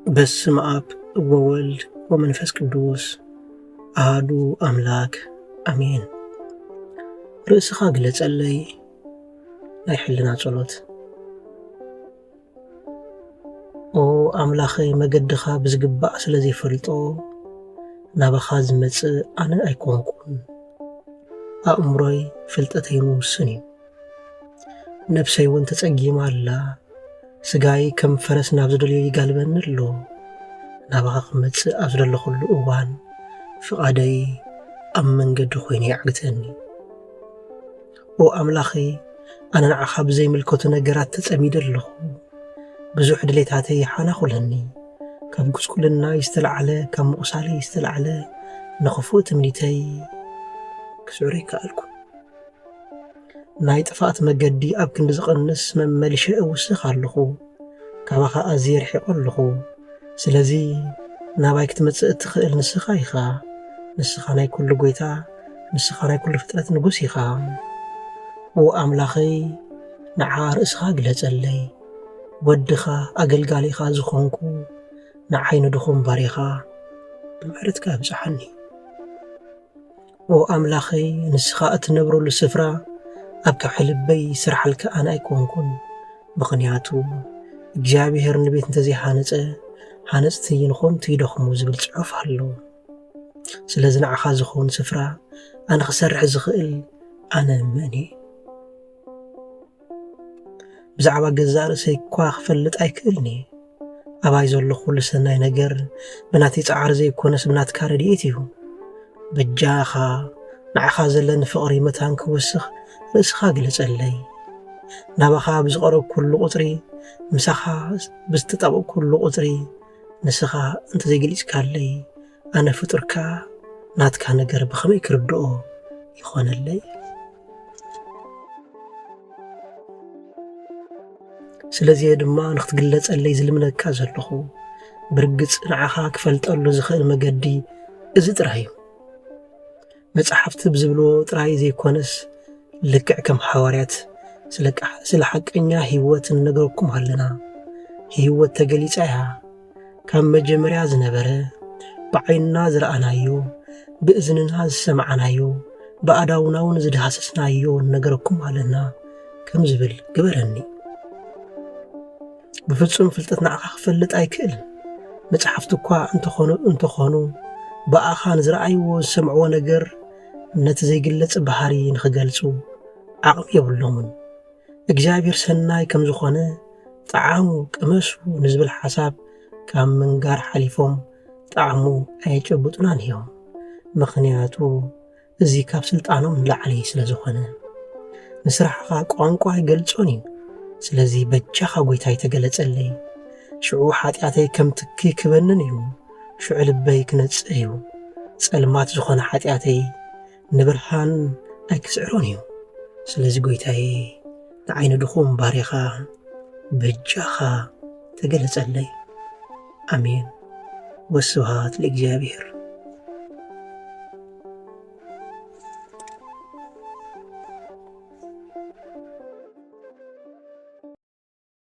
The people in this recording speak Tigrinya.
በስመ አብ ወወልድ ወመንፈስ ቅዱስ አሐዱ አምላክ አሜን። ርእስኻ ግለጸለይ ናይ ሕልና ጸሎት። ኦ ኣምላኸይ መገድኻ ብዝግባእ ስለ ዘይፈልጦ ናባኻ ዝመጽእ ኣነ ኣይኮንኩን። ኣእምሮይ ፍልጠተይ ውስን እዩ። ነፍሰይ እውን ተጸጊማ ኣላ። ስጋይ ከም ፈረስ ናብ ዝደልዮ ይጋልበኒ ኣሎ። ናባኻ ክመጽእ ኣብ ዝደለኹሉ እዋን ፍቓደይ ኣብ መንገዲ ኮይኑ ይዕግተኒ። ኦ ኣምላኸይ ኣነ ንዓኻ ብዘይምልከቱ ነገራት ተጸሚደ ኣለኹ። ብዙሕ ድሌታተይ ሓናኹለኒ። ካብ ጉስቁልናይ ዝተለዓለ ካብ ምቑሳለይ ዝተለዓለ ንኽፉእ ትምኒተይ ክስዕሮ ይከኣልኩ። ናይ ጥፋኣት መገዲ ኣብ ክንዲ ዝቐንስ መመልሸ እውስኽ ኣለኹ። ካባኻ ኣዝየ ርሒቑ ኣለኹ። ስለዚ ናባይ ክትመጽእ እትኽእል ንስኻ ኢኻ። ንስኻ ናይ ኩሉ ጐይታ፣ ንስኻ ናይ ኩሉ ፍጥረት ንጉስ ኢኻ። ኦ ኣምላኸይ ንዓ ርእስኻ ግለጸለይ። ወድኻ ኣገልጋሊኻ ዝኾንኩ ንዓይ ንድኹም ባሪኻ ብምሕረትካ ኣብጽሓኒ። ኦ ኣምላኸይ ንስኻ እትነብረሉ ስፍራ ኣብ ከውሒ ልበይ ስራሕልካ ኣነ ኣይኮንኩን። ምኽንያቱ እግዚኣብሔር ንቤት እንተዘይሓነጸ ሓነጽቲ ንኾንቱ ይደኽሙ ዝብል ጽሑፍ ኣሎ። ስለዚ ንዓኻ ዝኾን ስፍራ ኣነ ክሰርሕ ዝኽእል ኣነ መን እየ? ብዛዕባ ገዛእ ርእሰይ እኳ ክፈልጥ ኣይክእልኒ። ኣባይ ዘሎ ኩሉ ሰናይ ነገር ብናተይ ጻዕሪ ዘይኮነስ ብናትካ ረድኤት እዩ። በጃኻ ንዓኻ ዘለኒ ፍቕሪ መታን ክውስኽ ርእስኻ ግለጸለይ። ናባኻ ብዝቐረብ ኩሉ ቁፅሪ ምሳኻ ብዝተጣበቕ ኩሉ ቁፅሪ ንስኻ እንተዘይገሊጽካለይ ኣነ ፍጡርካ ናትካ ነገር ብኸመይ ክርድኦ ይኾነለይ? ስለዚ ድማ ንኽትግለጸለይ ዝልምነካ ዘለኹ ብርግጽ ንዓኻ ክፈልጠሉ ዝኽእል መገዲ እዚ ጥራይ እዩ። መጽሓፍቲ ብዝብልዎ ጥራይ ዘይኮነስ ልክዕ ከም ሓዋርያት ስለ ሓቀኛ ህይወት ንነግረኩም ኣለና። ህይወት ተገሊጻ እያ። ካብ መጀመርያ ዝነበረ ብዓይንና ዝረኣናዮ፣ ብእዝንና ዝሰማዓናዮ፣ ብኣእዳውና እውን ዝዳሃሰስናዮ ንነግረኩም ኣለና ከም ዝብል ግበረኒ። ብፍጹም ፍልጠት ንዓኻ ክፈልጥ ኣይክእልን። መጽሓፍቲ እኳ እንተኾኑ ብኣኻ ንዝረኣይዎ ዝሰምዕዎ ነገር ነቲ ዘይግለጽ ባህሪ ንኽገልጹ ዓቕሚ የብሎምን። እግዚኣብሔር ሰናይ ከም ዝኾነ ጣዕሙ ቅመሱ ንዝብል ሓሳብ ካብ ምንጋር ሓሊፎም ጣዕሙ ኣይጨብጡናን እዮም። ምኽንያቱ እዚ ካብ ስልጣኖም ንላዕሊ ስለ ዝኾነ ንስራሕኻ ቋንቋ ይገልጾን እዩ። ስለዚ በጃኻ ጐይታይ ተገለጸለይ። ሽዑ ኃጢኣተይ ከም ትኪ ክበንን እዩ። ሽዑ ልበይ ክነጽእ እዩ። ጸልማት ዝኾነ ኃጢኣተይ ንብርሃን ኣይክስዕሮን እዩ። ስለዚ ጐይታዬ ንዓይ ንድኹም ባሪኻ በጃኻ ተገለጸለይ። ኣሜን። ወስብሃት ለእግዚአብሔር።